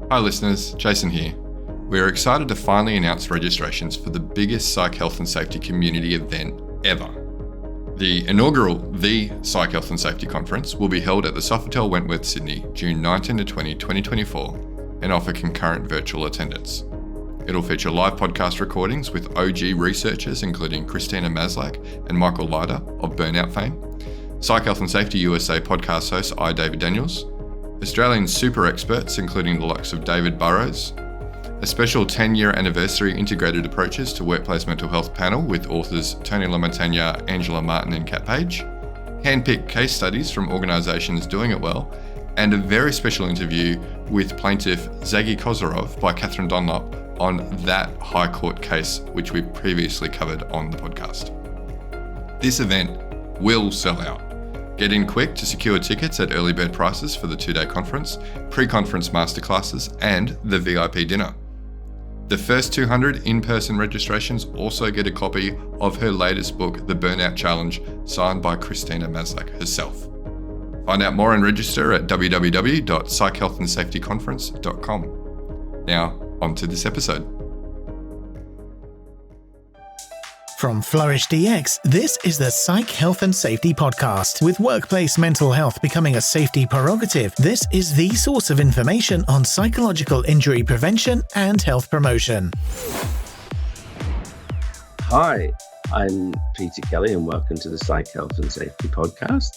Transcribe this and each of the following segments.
Hi listeners, Jason here. We are excited to finally announce registrations for the biggest psych health and safety community event ever. The inaugural The Psych Health and Safety Conference will be held at the Sofitel Wentworth, Sydney, June 19 to 20, 2024 and offer concurrent virtual attendance. It'll feature live podcast recordings with OG researchers including Christina Maslach and Michael Leiter of Burnout fame, Psych Health and Safety USA podcast host I. David Daniels, Australian super experts including the likes of David Burrows, a special 10-year anniversary integrated approaches to workplace mental health panel with authors Tony Lamontagna, Angela Martin and Kat Page, hand-picked case studies from organisations doing it well, and a very special interview with plaintiff Zagi Kozarov by Catherine Dunlop on that High Court case which we previously covered on the podcast. This event will sell out. Get in quick to secure tickets at early bird prices for the 2-day conference, pre-conference masterclasses, and the VIP dinner. The first 200 in-person registrations also get a copy of her latest book, The Burnout Challenge, signed by Christina Maslach herself. Find out more and register at www.psychhealthandsafetyconference.com. Now, on to this episode. From Flourish DX, this is the Psych Health and Safety Podcast. With workplace mental health becoming a safety prerogative, this is the source of information on psychological injury prevention and health promotion. Hi, I'm Peter Kelly and welcome to the Psych Health and Safety Podcast.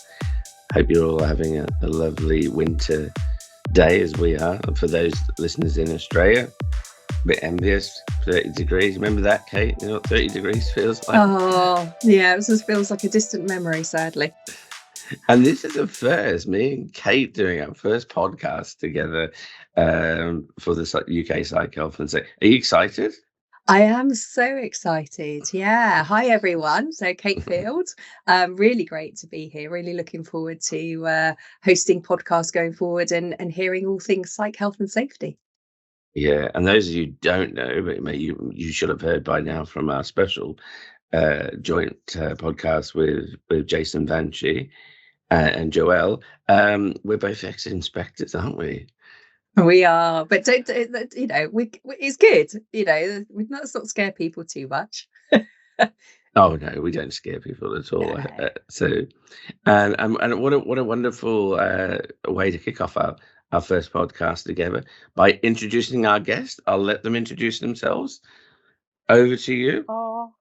Hope you're all having a lovely winter day as we are. And for those listeners in Australia, a bit envious, 30 degrees. Remember that, Kate? You know what 30 degrees feels like? Oh, yeah, it just feels like a distant memory, sadly. And this is the first, me and Kate doing our first podcast together for the UK Psych Health and Safety. Are you excited? I am so excited. Yeah. Hi, everyone. So Kate Field, really great to be here. Really looking forward to hosting podcasts going forward and hearing all things psych health and safety. Yeah, and those of you who don't know, but you should have heard by now from our special joint podcast with Jason Vanchi and Joelle. We're both ex-inspectors, aren't we? We are, but don't it's good. Let's not scare people too much. Oh no, we don't scare people at all. No. And what a wonderful way to kick off our first podcast together by introducing our guest. I'll let them introduce themselves. Over to you. Oh,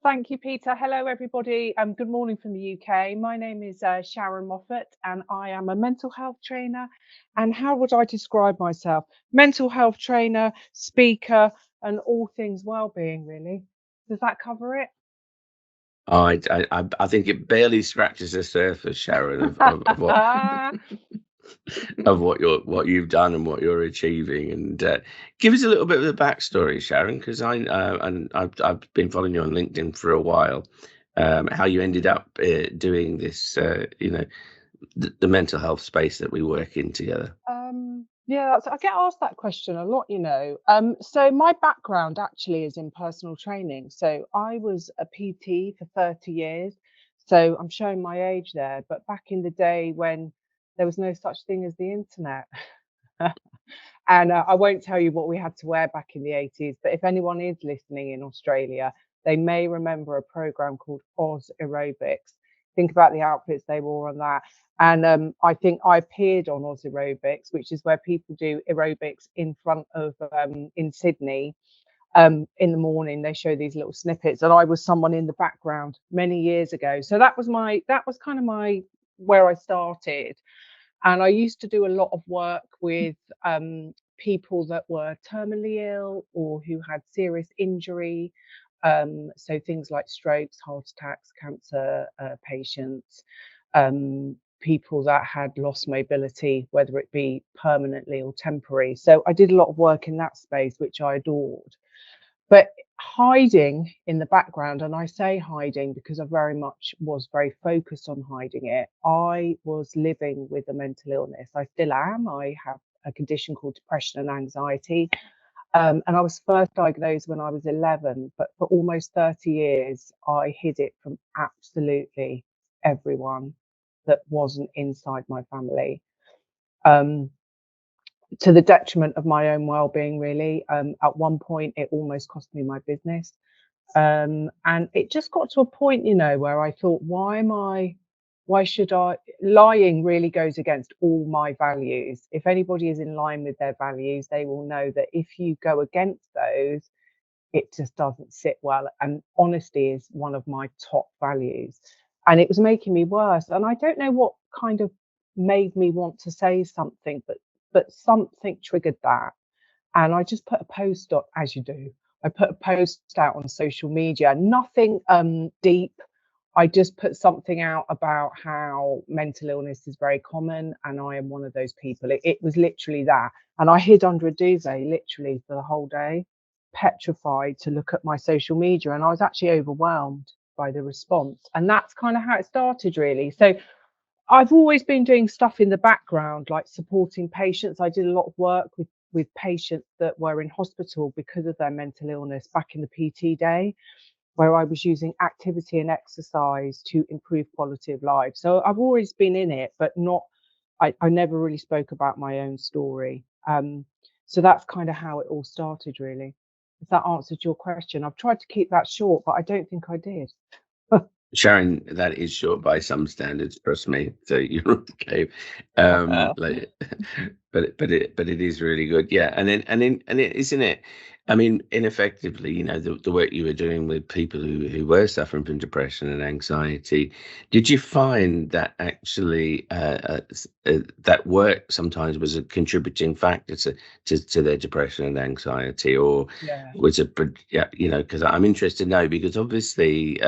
thank you, Peter. Hello, everybody. Good morning from the UK. My name is Sharron Moffatt, and I am a mental health trainer. And how would I describe myself? Mental health trainer, speaker, and all things well-being, really. Does that cover it? I think it barely scratches the surface, Sharon, of what... of what you've done and what you're achieving, and give us a little bit of the backstory, Sharon, because I've been following you on LinkedIn for a while. How you ended up doing this, the mental health space that we work in together. I get asked that question a lot, So my background actually is in personal training. So I was a PT for 30 years. So I'm showing my age there, but back in the day when there was no such thing as the internet. And I won't tell you what we had to wear back in the 80s, but if anyone is listening in Australia, they may remember a program called Oz Aerobics. Think about the outfits they wore on that. And I think I appeared on Oz Aerobics, which is where people do aerobics in front of, in Sydney. In the morning, they show these little snippets, and I was someone in the background many years ago. So that was kind of where I started. And I used to do a lot of work with people that were terminally ill or who had serious injury. So things like strokes, heart attacks, cancer patients, people that had lost mobility, whether it be permanently or temporary. So I did a lot of work in that space, which I adored. But hiding in the background, and I say hiding because I was very focused on hiding it, I was living with a mental illness. I still am. I have a condition called depression and anxiety. And I was first diagnosed when I was 11, but for almost 30 years, I hid it from absolutely everyone that wasn't inside my family. to the detriment of my own well-being, really. At one point, it almost cost me my business. And it just got to a point, where I thought, why should I? Lying really goes against all my values. If anybody is in line with their values, they will know that if you go against those, it just doesn't sit well. And honesty is one of my top values. And it was making me worse. And I don't know what kind of made me want to say something, but something triggered that. And I just put a post up, as you do. I put a post out on social media, nothing deep. I just put something out about how mental illness is very common, and I am one of those people. It was literally that. And I hid under a duvet literally for the whole day, petrified to look at my social media. And I was actually overwhelmed by the response. And that's kind of how it started, really. So I've always been doing stuff in the background, like supporting patients. I did a lot of work with patients that were in hospital because of their mental illness back in the PT day, where I was using activity and exercise to improve quality of life. So I've always been in it, but I never really spoke about my own story. So that's kind of how it all started, really. If that answered your question. I've tried to keep that short, but I don't think I did. Sharon, that is short by some standards, trust me. So you're okay. But it is really good. Yeah. And it isn't it. I mean, ineffectively, the work you were doing with people who were suffering from depression and anxiety, did you find that actually that work sometimes was a contributing factor to their depression and anxiety, or was it, because I'm interested now, because obviously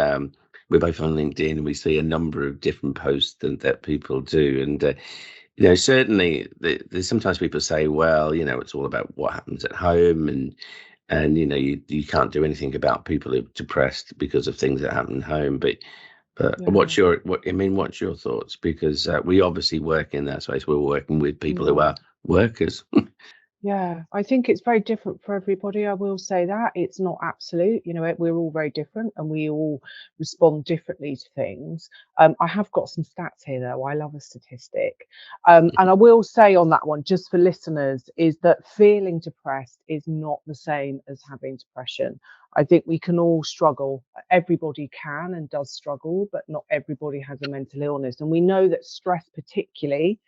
we're both on LinkedIn and we see a number of different posts that people do. And, certainly there's sometimes people say, well, it's all about what happens at home, and you can't do anything about people who are depressed because of things that happen at home. But what's your thoughts? Because we obviously work in that space. We're working with people who are workers. Yeah, I think it's very different for everybody. I will say that it's not absolute. We're all very different and we all respond differently to things. I have got some stats here, though. I love a statistic. And I will say on that one, just for listeners, is that feeling depressed is not the same as having depression. I think we can all struggle. Everybody can and does struggle, but not everybody has a mental illness. And we know that stress particularly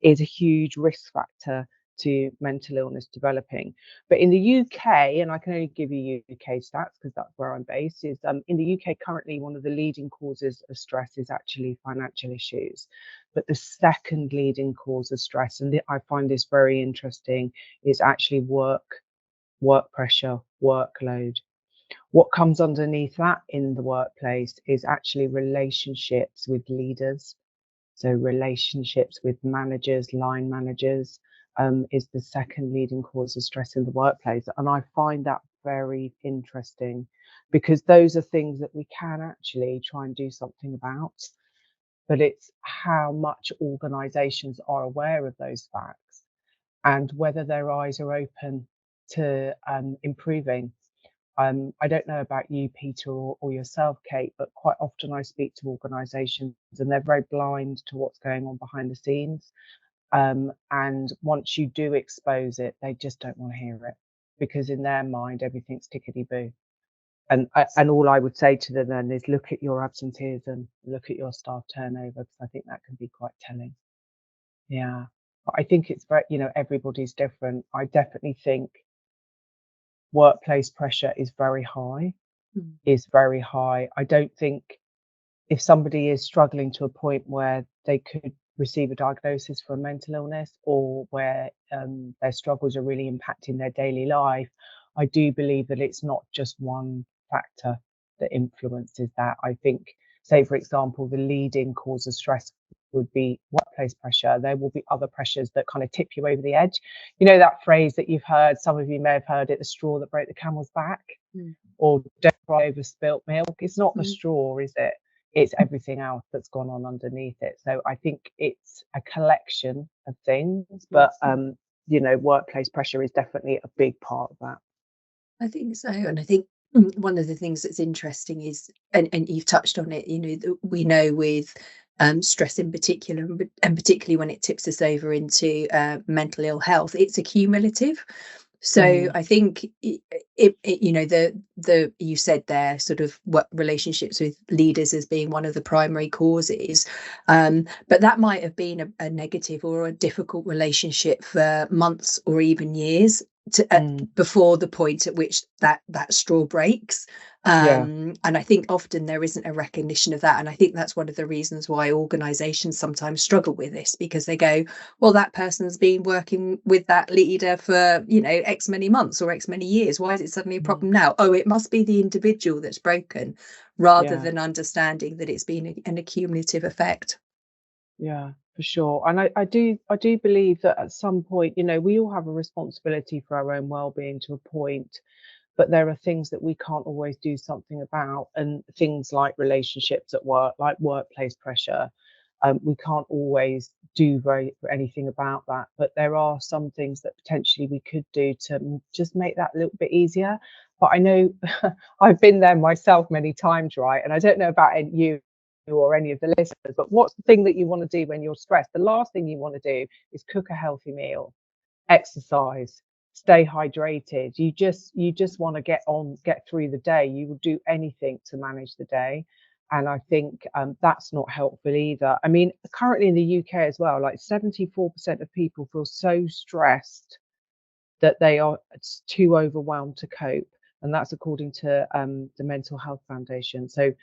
is a huge risk factor to mental illness developing. But in the UK, and I can only give you UK stats because that's where I'm based, is in the UK currently one of the leading causes of stress is actually financial issues. But the second leading cause of stress, and I find this very interesting, is actually work pressure, workload. What comes underneath that in the workplace is actually relationships with leaders. So relationships with managers, line managers, is the second leading cause of stress in the workplace. And I find that very interesting because those are things that we can actually try and do something about. But it's how much organisations are aware of those facts and whether their eyes are open to improving. I don't know about you, Peter, or yourself, Kate, but quite often I speak to organisations and they're very blind to what's going on behind the scenes. And once you do expose it, they just don't want to hear it because in their mind, everything's tickety-boo. And all I would say to them then is look at your absenteeism, look at your staff turnover, because I think that can be quite telling. Yeah. But I think it's very, everybody's different. I definitely think workplace pressure is very high, I don't think if somebody is struggling to a point where they could receive a diagnosis for a mental illness or where their struggles are really impacting their daily life, I do believe that it's not just one factor that influences that. I think, say, for example, the leading cause of stress would be workplace pressure. There will be other pressures that kind of tip you over the edge. That phrase that you've heard, some of you may have heard it, the straw that broke the camel's back, or don't cry over spilt milk. It's not the straw, is it? It's everything else that's gone on underneath it. So I think it's a collection of things, but workplace pressure is definitely a big part of that. I think so. And I think one of the things that's interesting is, and you've touched on it, we know with stress in particular, and particularly when it tips us over into mental ill health, it's accumulative. So I think you said there sort of what relationships with leaders as being one of the primary causes, but that might have been a negative or a difficult relationship for months or even years before the point at which that straw breaks. And I think often there isn't a recognition of that, and I think that's one of the reasons why organizations sometimes struggle with this, because they go, well, that person's been working with that leader for X many months or X many years, why is it suddenly a problem now? Oh, it must be the individual that's broken, rather than understanding that it's been an accumulative effect. Yeah, for sure. And I do believe that at some point, we all have a responsibility for our own well-being to a point, but there are things that we can't always do something about, and things like relationships at work, like workplace pressure. We can't always do anything about that, but there are some things that potentially we could do to just make that a little bit easier. But I know I've been there myself many times, right? And I don't know about you or any of the listeners, but what's the thing that you want to do when you're stressed? The last thing you want to do is cook a healthy meal, exercise, stay hydrated. You just want to get through the day. You will do anything to manage the day. And I think that's not helpful either. I mean, currently in the UK as well, like 74% of people feel so stressed that they are too overwhelmed to cope. And that's according to the Mental Health Foundation. So,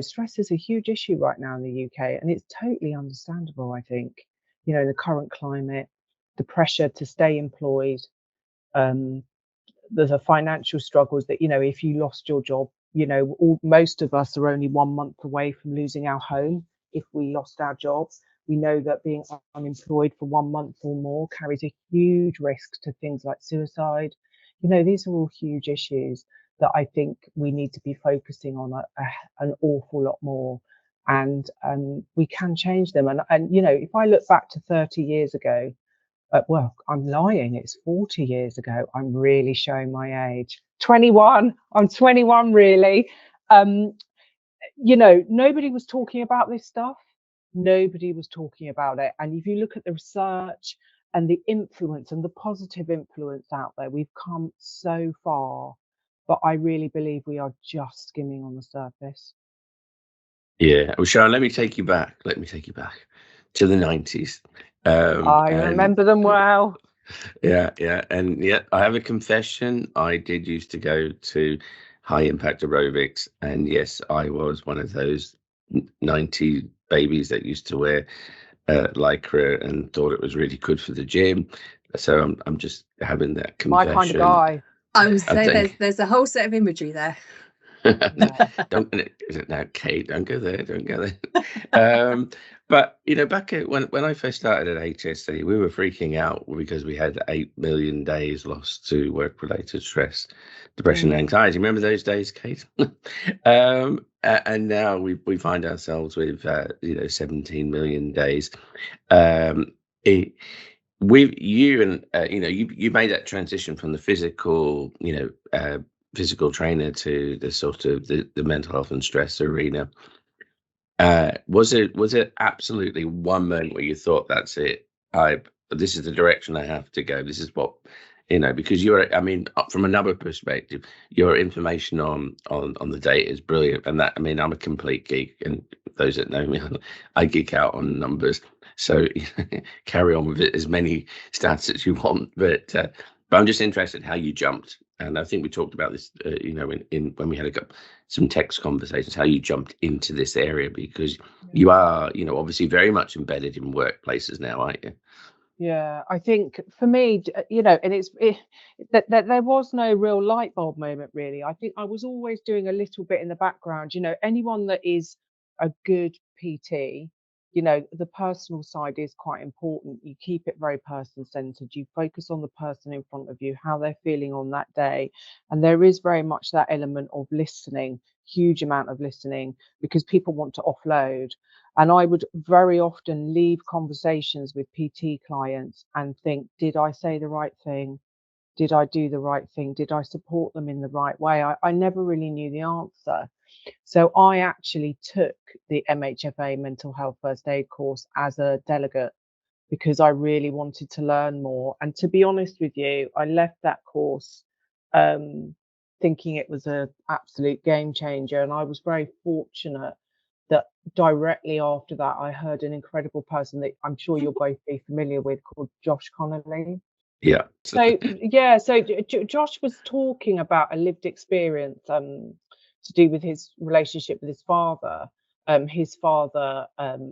stress is a huge issue right now in the UK, and it's totally understandable, I think, in the current climate, the pressure to stay employed, the financial struggles that, if you lost your job, most of us are only 1 month away from losing our home. If we lost our jobs, we know that being unemployed for 1 month or more carries a huge risk to things like suicide. These are all huge issues that I think we need to be focusing on an awful lot more, and we can change them. And if I look back to 30 years ago, well, I'm lying. It's 40 years ago. I'm really showing my age. 21. I'm 21, really. Nobody was talking about this stuff. Nobody was talking about it. And if you look at the research and the influence and the positive influence out there, we've come so far. But I really believe we are just skimming on the surface. Yeah. Well, Sharon, let me take you back to the 90s. I remember them well. Yeah. And I have a confession. I did used to go to high impact aerobics. And yes, I was one of those 90 babies that used to wear lycra and thought it was really good for the gym. So I'm just having that confession. My kind of guy. I would say there's a whole set of imagery there. Now, Kate, don't go there. But back when I first started at HSC, we were freaking out because we had 8 million days lost to work-related stress, depression, and anxiety. Remember those days, Kate? And now we find ourselves with 17 million days. You made that transition from the physical trainer to the sort of the mental health and stress arena. Was it absolutely one moment where you thought, that's it, this is the direction I have to go, this is what, because from another perspective, your information on the data is brilliant, and that, I'm a complete geek, and those that know me, I geek out on numbers, so carry on with it, as many stats as you want, but I'm just interested how you jumped. And I think we talked about this, in when we had some text conversations, how you jumped into this area, because you are, obviously very much embedded in workplaces now, aren't you? Yeah, I think for me, and that there was no real light bulb moment, really. I think I was always doing a little bit in the background. Anyone that is a good PT, the personal side is quite important. You keep it very person centered. You focus on the person in front of you, how they're feeling on that day. And there is very much that element of listening, huge amount of listening, because people want to offload. And I would very often leave conversations with PT clients and think, did I say the right thing? Did I do the right thing? Did I support them in the right way? I never really knew the answer. So I actually took the MHFA mental health first aid course as a delegate because I really wanted to learn more. And to be honest with you, I left that course thinking it was an absolute game changer. And I was very fortunate that directly after that, I heard an incredible person that I'm sure you'll both be familiar with called Josh Connolly. Yeah. So yeah, so Josh was talking about a lived experience to do with his relationship with his father. His father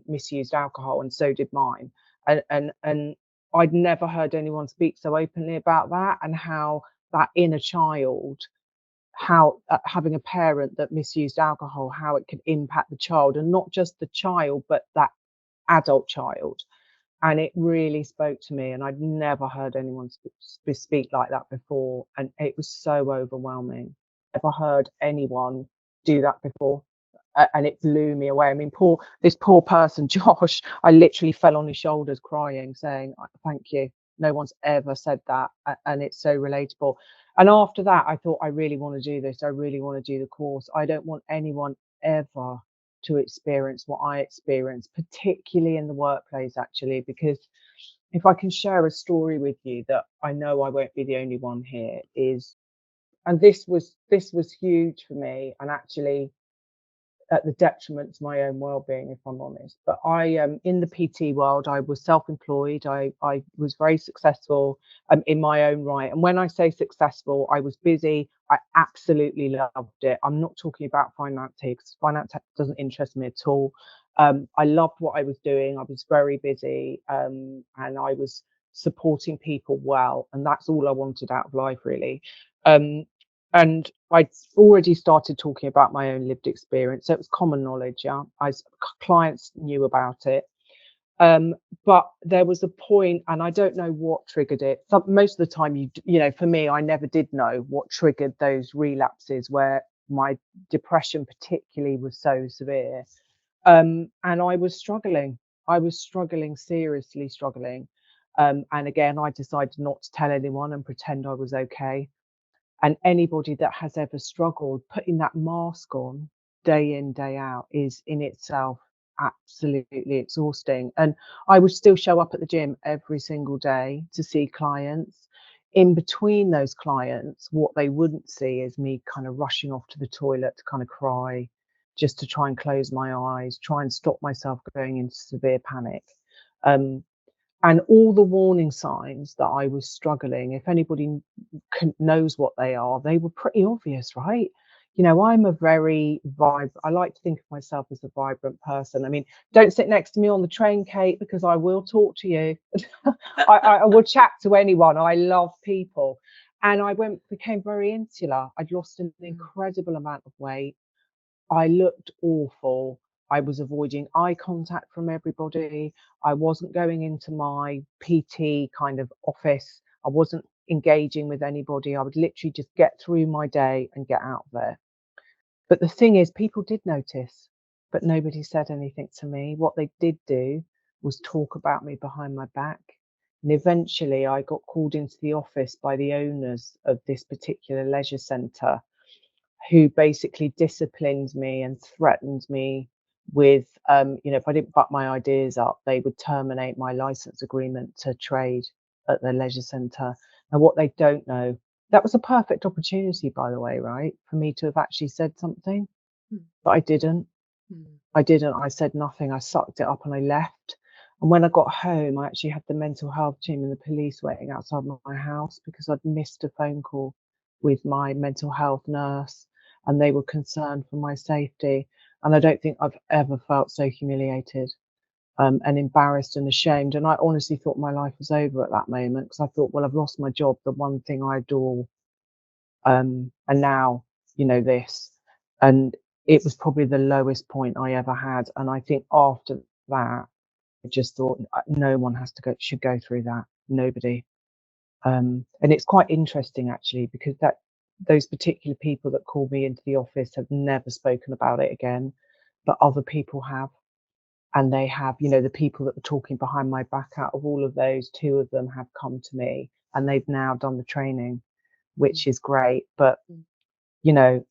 misused alcohol, and so did mine. And I'd never heard anyone speak so openly about that, and how that inner child, how having a parent that misused alcohol, how it could impact the child, and not just the child, but that adult child. And it really spoke to me, and I'd never heard anyone speak like that before, and it was so overwhelming. Never heard anyone do that before, and it blew me away. I mean, this poor person, Josh, I literally fell on his shoulders crying, saying, thank you. No one's ever said that, and it's so relatable. And after that, I thought, I really want to do this. I really want to do the course. I don't want anyone ever to experience what I experienced, particularly in the workplace, actually, because if I can share a story with you that I know I won't be the only one here, and this was huge for me, and actually at the detriment to my own well-being, if I'm honest. But I in the PT world, I was self-employed. I was very successful in my own right. And when I say successful, I was busy. I absolutely loved it. I'm not talking about finance here, because finance doesn't interest me at all. I loved what I was doing. I was very busy, and I was supporting people well, and that's all I wanted out of life, really. And I'd already started talking about my own lived experience, so it was common knowledge. Yeah, clients knew about it, but there was a point, and I don't know what triggered it. Most of the time, you know, for me, I never did know what triggered those relapses where my depression, particularly, was so severe, and I was struggling. Seriously struggling. And again, I decided not to tell anyone and pretend I was okay. And anybody that has ever struggled, putting that mask on day in, day out is in itself absolutely exhausting. And I would still show up at the gym every single day to see clients. In between those clients, what they wouldn't see is me kind of rushing off to the toilet to kind of cry, just to try and close my eyes, try and stop myself going into severe panic. And all the warning signs that I was struggling, if anybody knows what they are, they were pretty obvious, right? You know, I'm a very I like to think of myself as a vibrant person. I mean, don't sit next to me on the train, Kate, because I will talk to you. I will chat to anyone. I love people. And I became very insular. I'd lost an incredible amount of weight. I looked awful. I was avoiding eye contact from everybody. I wasn't going into my PT kind of office. I wasn't engaging with anybody. I would literally just get through my day and get out of there. But the thing is, people did notice, but nobody said anything to me. What they did do was talk about me behind my back. And eventually I got called into the office by the owners of this particular leisure centre, who basically disciplined me and threatened me with, you know, if I didn't butt my ideas up, they would terminate my license agreement to trade at the leisure centre. And what they don't know, that was a perfect opportunity, by the way, right, for me to have actually said something, but I didn't. I said nothing. I sucked it up and I left. And when I got home, I actually had the mental health team and the police waiting outside my house because I'd missed a phone call with my mental health nurse, and they were concerned for my safety. And I don't think I've ever felt so humiliated and embarrassed and ashamed. And I honestly thought my life was over at that moment, because I thought, well, I've lost my job, the one thing I adore. And now, you know, this. And it was probably the lowest point I ever had. And I think after that, I just thought no one should go through that. Nobody. And it's quite interesting, actually, because those particular people that called me into the office have never spoken about it again, but other people have. And they have, you know, the people that were talking behind my back, out of all of those, 2 of them have come to me and they've now done the training, which is great. But, you know,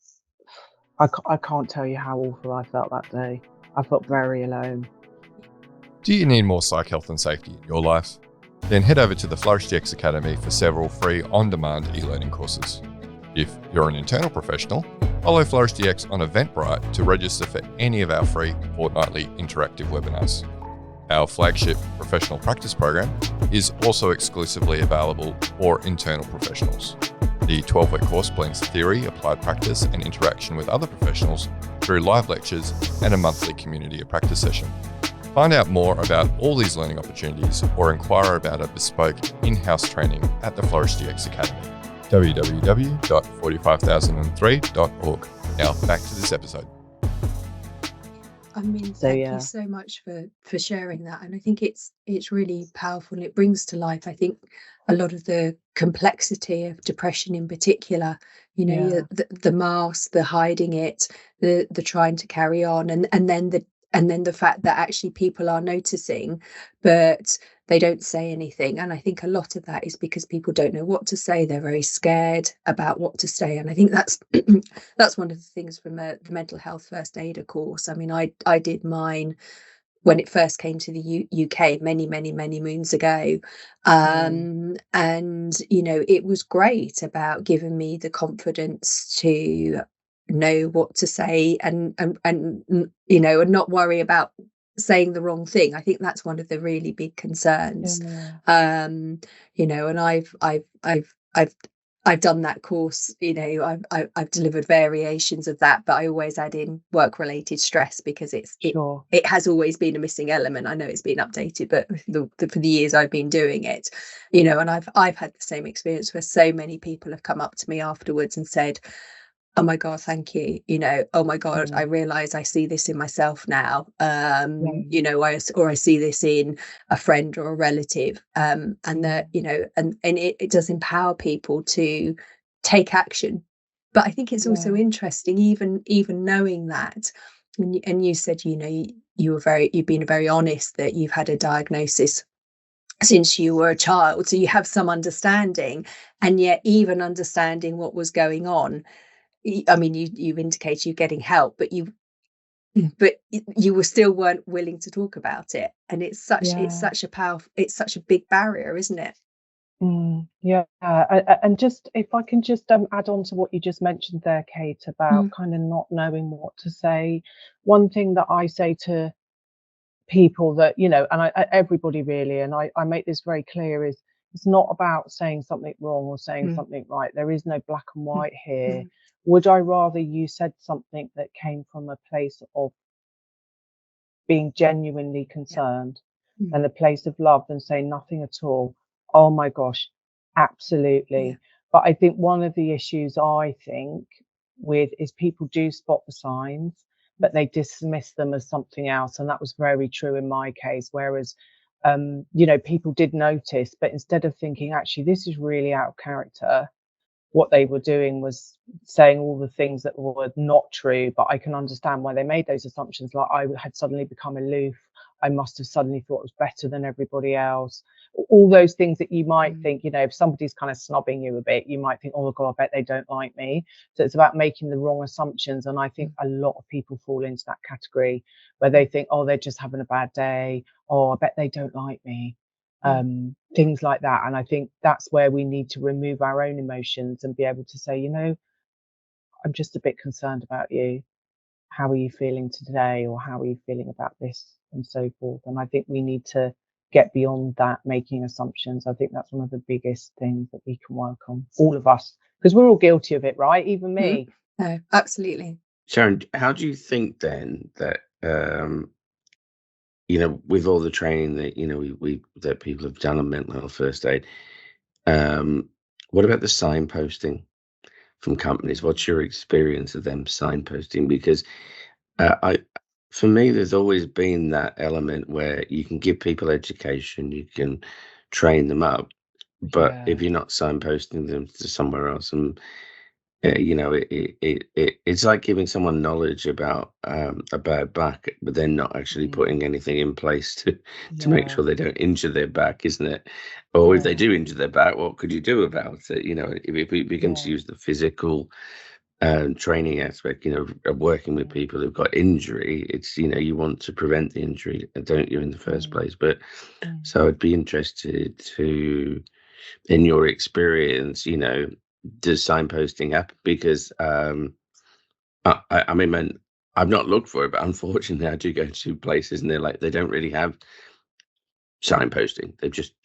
I can't tell you how awful I felt that day. I felt very alone. Do you need more psych health and safety in your life? Then head over to the Flourish DX Academy for several free on-demand e-learning courses. If you're an internal professional, follow Flourish DX on Eventbrite to register for any of our free fortnightly interactive webinars. Our flagship professional practice program is also exclusively available for internal professionals. The 12-week course blends theory, applied practice, and interaction with other professionals through live lectures and a monthly community of practice session. Find out more about all these learning opportunities or inquire about a bespoke in-house training at the Flourish DX Academy. www.45003.org. Now back to this episode. I mean, thank you so much for sharing that, and I think it's really powerful, and it brings to life, I think, a lot of the complexity of depression in particular. You know, the mask, the hiding it, the trying to carry on, and then the fact that actually people are noticing, but they don't say anything. And I think a lot of that is because people don't know what to say. They're very scared about what to say. And I think that's that's one of the things from the mental health first aider course. I mean, I did mine when it first came to the UK many moons ago. And, you know, it was great about giving me the confidence to know what to say and you know, and not worry about saying the wrong thing. I think that's one of the really big concerns. You know, and I've done that course, you know, I've delivered variations of that, but I always add in work related stress because it has always been a missing element. I know it's been updated, but for the years I've been doing it, you know, and I've had the same experience where so many people have come up to me afterwards and said, oh my God, thank you. You know, oh my God, I realize I see this in myself now. You know, I see this in a friend or a relative. And that, you know, and it does empower people to take action. But I think it's also interesting, even knowing that. And you said, you know, you've been very honest that you've had a diagnosis since you were a child, so you have some understanding, and yet even understanding what was going on. I mean, you indicated you're getting help, but you were still weren't willing to talk about it, and it's such a big barrier, isn't it? And just if I can just add on to what you just mentioned there, Kate, about kind of not knowing what to say. One thing that I say to people that, you know, and everybody really, and I make this very clear, is it's not about saying something wrong or saying something right. There is no black and white here. Would I rather you said something that came from a place of being genuinely concerned and a place of love than say nothing at all? Oh my gosh, absolutely. But I think one of the issues I think with is people do spot the signs, but they dismiss them as something else. And that was very true in my case. Whereas, you know, people did notice, but instead of thinking, actually, this is really out of character, what they were doing was saying all the things that were not true. But I can understand why they made those assumptions. Like I had suddenly become aloof. I must have suddenly thought it was better than everybody else. All those things that you might think, you know, if somebody's kind of snobbing you a bit, you might think, oh God, I bet they don't like me. So it's about making the wrong assumptions. And I think a lot of people fall into that category where they think, oh, they're just having a bad day. Oh, I bet they don't like me. Things like that. And I think that's where we need to remove our own emotions and be able to say, you know, I'm just a bit concerned about you. How are you feeling today? Or how are you feeling about this? And so forth. And I think we need to get beyond that, making assumptions. I think that's one of the biggest things that we can work on, all of us, because we're all guilty of it, right? Even me. No, absolutely. Sharon, how do you think then that you know, with all the training that, you know, we that people have done on mental health first aid, what about the signposting from companies? What's your experience of them signposting? Because for me, there's always been that element where you can give people education, you can train them up, but if you're not signposting them to somewhere else, and you know, it's like giving someone knowledge about a bad back, but then not actually putting anything in place to make sure they don't injure their back, isn't it? Or if they do injure their back, what could you do about it? You know, if we begin to use the physical training aspect, of working with people who've got injury. It's, you want to prevent the injury, don't you, in the first place? But so I'd be interested to, in your experience, does signposting happen? Because I mean, I've not looked for it, but unfortunately I do go to places and they don't really have signposting.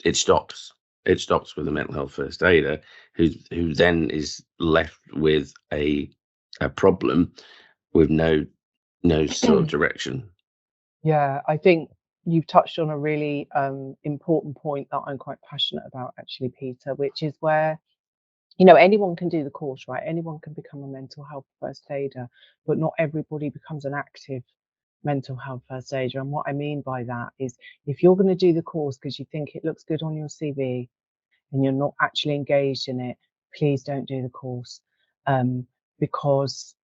It stops with a mental health first aider who then is left with a problem with no sort of direction. Yeah, I think you've touched on a really important point that I'm quite passionate about, actually, Peter, which is where, anyone can do the course, right? Anyone can become a mental health first aider, but not everybody becomes an active mental health first aider. And what I mean by that is, if you're going to do the course because you think it looks good on your CV and you're not actually engaged in it, please don't do the course. Because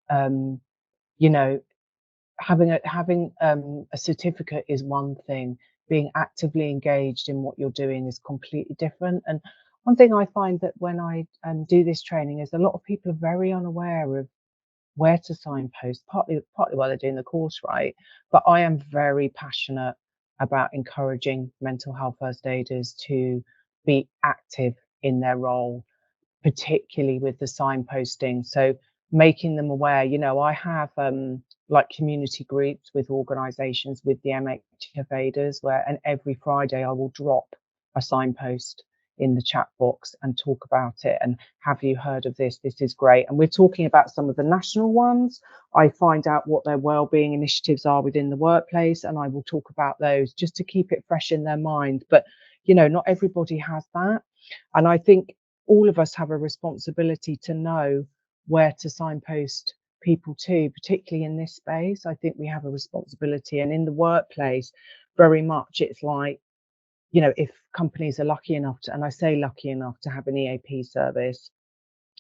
having a certificate is one thing. Being actively engaged in what you're doing is completely different. And one thing I find that when I do this training is a lot of people are very unaware of where to signpost, partly while they're doing the course, right? But I am very passionate about encouraging mental health first aiders to be active in their role, particularly with the signposting. So making them aware, I have like community groups with organisations with the MHF aiders and every Friday I will drop a signpost in the chat box and talk about it. And have you heard of this? This is great. And we're talking about some of the national ones. I find out what their wellbeing initiatives are within the workplace, and I will talk about those just to keep it fresh in their mind. But, not everybody has that. And I think all of us have a responsibility to know where to signpost people to, particularly in this space. I think we have a responsibility. And in the workplace, very much it's like, if companies are lucky enough to, and I say lucky enough to have an EAP service,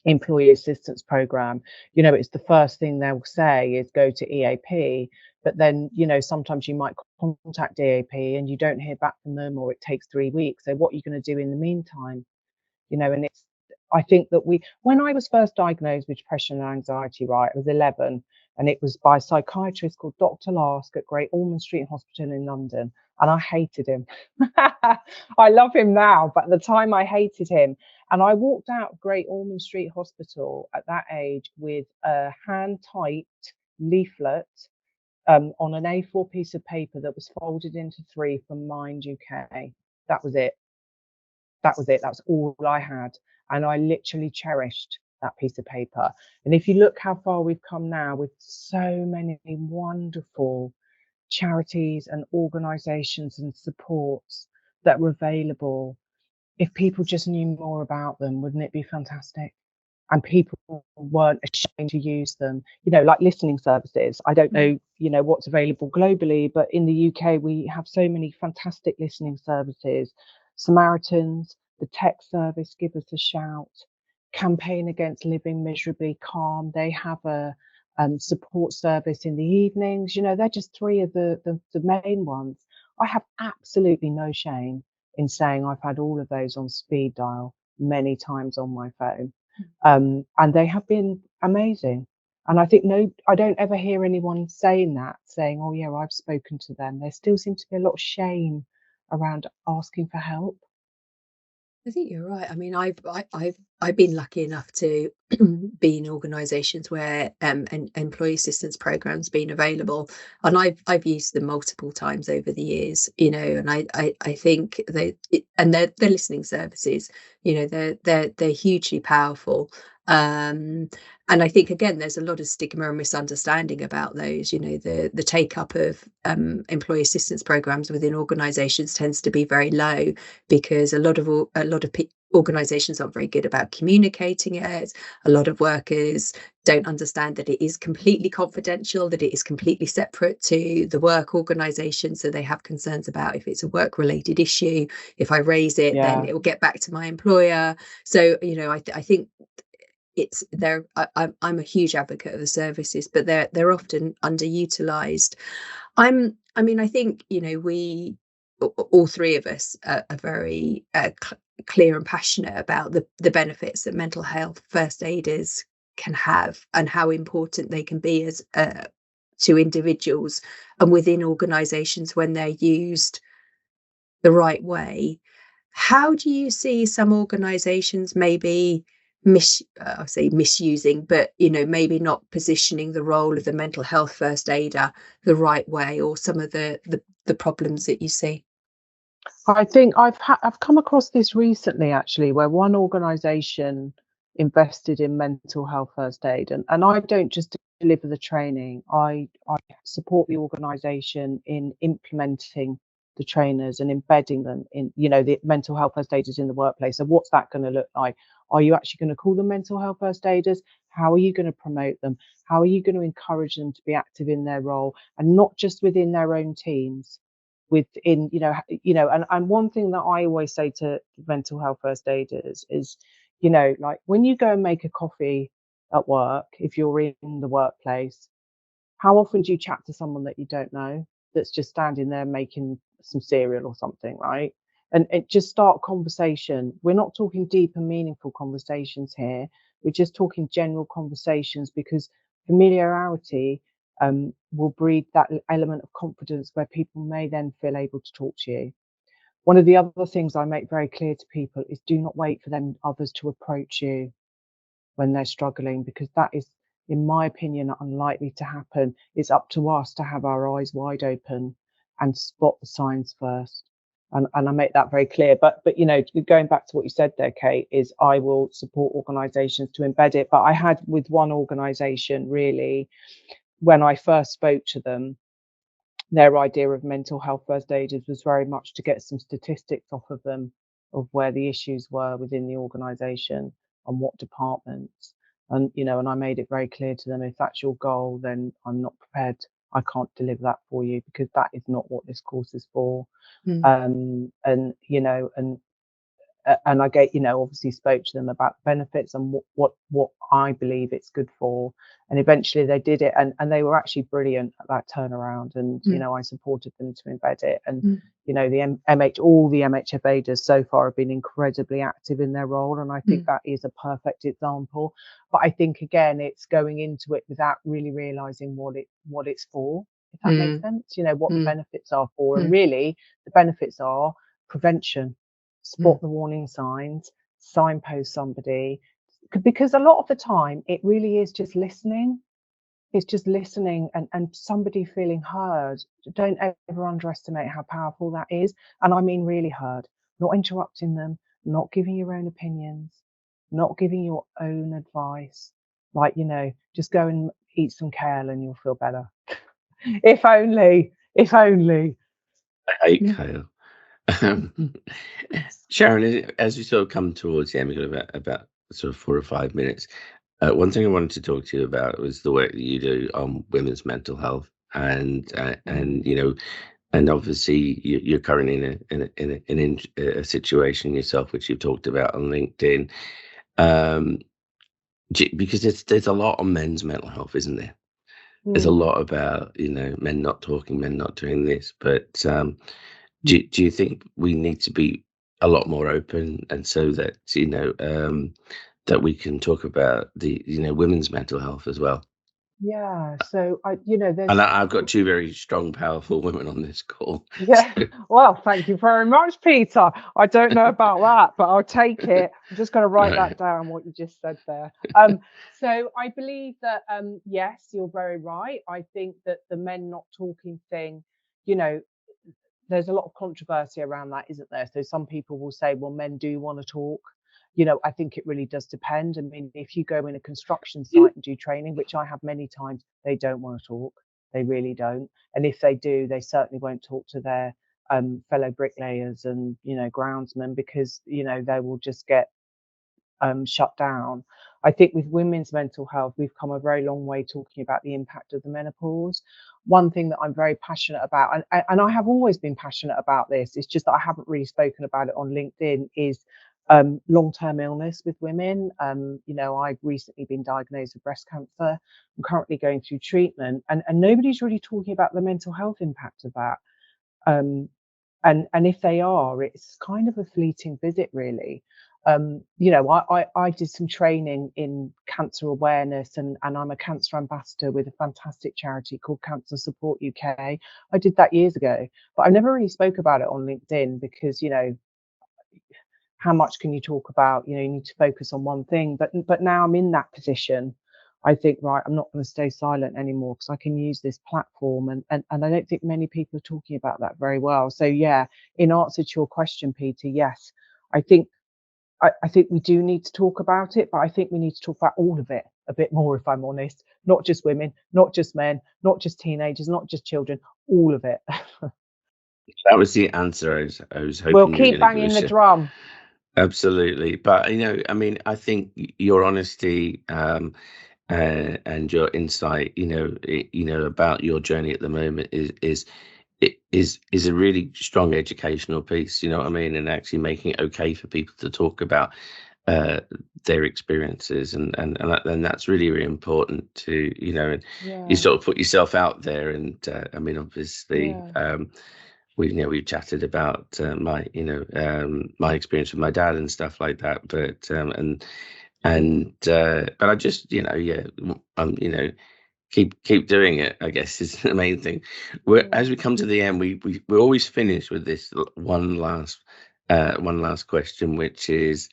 employee assistance program, it's the first thing they'll say is go to EAP. But then, sometimes you might contact EAP and you don't hear back from them, or it takes 3 weeks. So what are you going to do in the meantime? And I think that when I was first diagnosed with depression and anxiety, right, I was 11, and it was by a psychiatrist called Dr. Lask at Great Ormond Street Hospital in London. And I hated him. I love him now, but at the time I hated him. And I walked out of Great Ormond Street Hospital at that age with a hand-typed leaflet on an A4 piece of paper that was folded into 3 from Mind UK. That was it. That was all I had. And I literally cherished that piece of paper. And if you look how far we've come now with so many wonderful charities and organizations and supports that were available, if people just knew more about them, wouldn't it be fantastic? And people weren't ashamed to use them, like listening services. I don't know, what's available globally, but in the UK, we have so many fantastic listening services. Samaritans, the tech service, give us a shout. Campaign Against Living Miserably Calm, they have a support service in the evenings. They're just 3 of the main ones. I have absolutely no shame in saying I've had all of those on speed dial many times on my phone. And they have been amazing. And I think I don't ever hear anyone saying, oh yeah, I've spoken to them. There still seems to be a lot of shame around asking for help. I think you're right. I mean, I've been lucky enough to be in organisations where an employee assistance program's been available, and I've used them multiple times over the years. And I think they're listening services. They're hugely powerful. And I think, again, there's a lot of stigma and misunderstanding about those. The take up of employee assistance programs within organisations tends to be very low, because a lot of organisations aren't very good about communicating it. A lot of workers don't understand that it is completely confidential, that it is completely separate to the work organisation. So they have concerns about, if it's a work-related issue, if I raise it, then it will get back to my employer. So, I think it's there. I'm a huge advocate of the services, but they're often underutilized. I think we all 3 of us are very clear and passionate about the benefits that mental health first aiders can have and how important they can be as to individuals and within organizations when they're used the right way. How do you see some organizations maybe I say misusing, but maybe not positioning the role of the mental health first aider the right way, or some of the problems that you see? I think I've come across this recently, actually, where one organisation invested in mental health first aid, and I don't just deliver the training. I support the organisation in implementing the trainers and embedding them in, the mental health first aiders in the workplace. So what's that going to look like? Are you actually going to call them mental health first aiders? How are you going to promote them? How are you going to encourage them to be active in their role, and not just within their own teams? Within, and one thing that I always say to mental health first aiders is, like when you go and make a coffee at work, if you're in the workplace, how often do you chat to someone that you don't know, that's just standing there making some cereal or something, right? And just start a conversation. We're not talking deep and meaningful conversations here. We're just talking general conversations, because familiarity will breed that element of confidence where people may then feel able to talk to you. One of the other things I make very clear to people is, do not wait for others to approach you when they're struggling, because that is, in my opinion, unlikely to happen. It's up to us to have our eyes wide open and spot the signs first. And I make that very clear. But going back to what you said there, Kate, is I will support organisations to embed it. But I had with one organisation, really, when I first spoke to them, their idea of mental health first aiders was very much to get some statistics off of them of where the issues were within the organisation and what departments. And and I made it very clear to them, if that's your goal, then I'm not prepared. I can't deliver that for you, because that is not what this course is for. And and I obviously spoke to them about the benefits and what I believe it's good for. And eventually they did it, and they were actually brilliant at that turnaround. And I supported them to embed it. And all the MHF aiders so far have been incredibly active in their role, and I think that is a perfect example. But I think, again, it's going into it without really realizing what it's for, if that makes sense. What the benefits are for. And really the benefits are prevention. Spot the warning signs, signpost somebody, because a lot of the time it really is just listening. It's just listening and somebody feeling heard. Don't ever underestimate how powerful that is. And I mean really heard, not interrupting them, not giving your own opinions, not giving your own advice. Like, just go and eat some kale and you'll feel better. If only. I hate kale. Sharon, as we sort of come towards the end, we've got about sort of 4 or 5 minutes. One thing I wanted to talk to you about was the work that you do on women's mental health, and obviously you're currently in a situation yourself, which you've talked about on LinkedIn, because there's a lot on men's mental health, isn't there? There's a lot about men not talking, men not doing this, but do you think we need to be a lot more open, and so that that we can talk about the women's mental health as well? Yeah. So there's, And I've got 2 very strong, powerful women on this call. yeah. Well, thank you very much, Peter. I don't know about that, but I'll take it. I'm just going to write that down, what you just said there. So I believe that, yes, you're very right. I think that the men not talking thing, there's a lot of controversy around that, isn't there? So some people will say, well, men do want to talk. I think it really does depend. I mean, if you go in a construction site and do training, which I have many times, they don't want to talk. They really don't. And if they do, they certainly won't talk to their fellow bricklayers and, groundsmen, because, they will just get shut down. I think with women's mental health, we've come a very long way talking about the impact of the menopause. One thing that I'm very passionate about, and I have always been passionate about this, it's just that I haven't really spoken about it on LinkedIn, is long-term illness with women. I've recently been diagnosed with breast cancer. I'm currently going through treatment, and nobody's really talking about the mental health impact of that. And if they are, it's kind of a fleeting visit, really. I did some training in cancer awareness, and I'm a cancer ambassador with a fantastic charity called Cancer Support UK. I did that years ago, but I never really spoke about it on LinkedIn because, how much can you talk about? You need to focus on one thing. But now I'm in that position. I think, right, I'm not going to stay silent anymore because I can use this platform. And I don't think many people are talking about that very well. So, yeah, in answer to your question, Peter, yes, I think we do need to talk about it, but I think we need to talk about all of it a bit more, if I'm honest. Not just women, not just men, not just teenagers, not just children, all of it. That was the answer I was hoping. We'll keep banging the drum. Absolutely. But, I think your honesty and your insight, about your journey at the moment is a really strong educational piece, and actually making it okay for people to talk about their experiences, and that's really, really important to, and you sort of put yourself out there. And obviously, we've chatted about my my experience with my dad and stuff like that, but but I just keep doing it, I guess, is the main thing. As we come to the end, we always finish with this one last question, which is,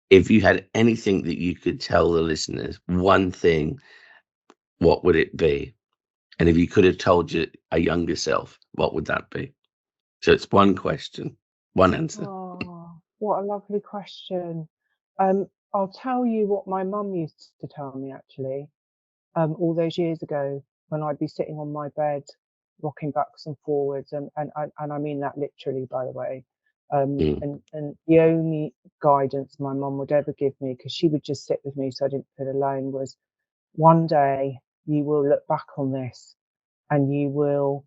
if you had anything that you could tell the listeners, one thing, what would it be? And if you could have told a younger self, what would that be? So it's one question, one answer. Oh, what a lovely question. I'll tell you what my mum used to tell me, actually, all those years ago, when I'd be sitting on my bed, rocking backwards and forwards, and I mean that literally, by the way. And the only guidance my mum would ever give me, because she would just sit with me so I didn't feel alone, was, one day you will look back on this and you will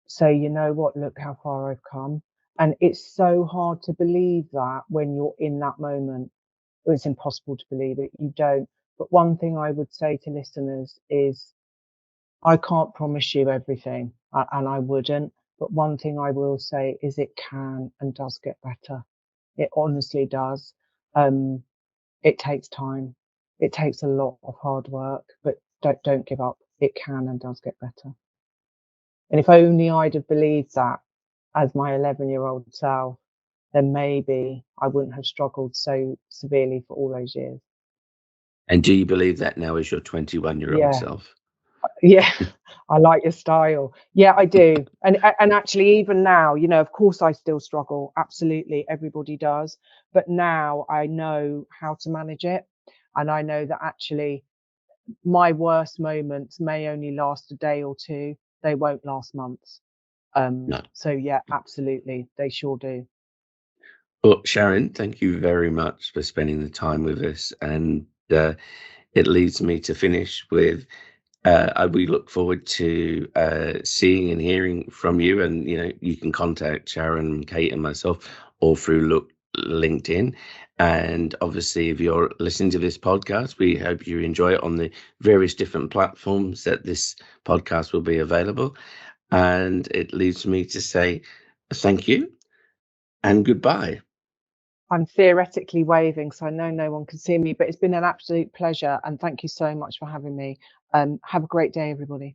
say, you know what, look how far I've come. And it's so hard to believe that when you're in that moment. It's impossible to believe it. You don't. But one thing I would say to listeners is, I can't promise you everything, and I wouldn't. But one thing I will say is, it can and does get better. It honestly does. It takes time. It takes a lot of hard work, but don't give up. It can and does get better. And if only I'd have believed that as my 11-year-old self, then maybe I wouldn't have struggled so severely for all those years. And do you believe that now as your 21-year-old self? Yeah, I like your style. Yeah, I do. And actually, even now, of course I still struggle. Absolutely. Everybody does. But now I know how to manage it. And I know that actually my worst moments may only last a day or two. They won't last months. No. So yeah, absolutely. They sure do. Well, Sharon, thank you very much for spending the time with us. And it leads me to finish with, we look forward to seeing and hearing from you. And, you can contact Sharon, Kate and myself all through LinkedIn. And obviously, if you're listening to this podcast, we hope you enjoy it on the various different platforms that this podcast will be available. And it leads me to say thank you and goodbye. I'm theoretically waving, so I know no one can see me, but it's been an absolute pleasure. And thank you so much for having me. Have a great day, everybody.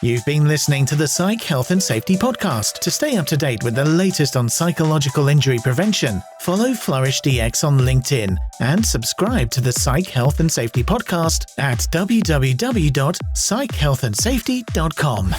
You've been listening to the Psych Health and Safety Podcast. To stay up to date with the latest on psychological injury prevention, follow Flourish DX on LinkedIn and subscribe to the Psych Health and Safety Podcast at www.psychealthandsafety.com.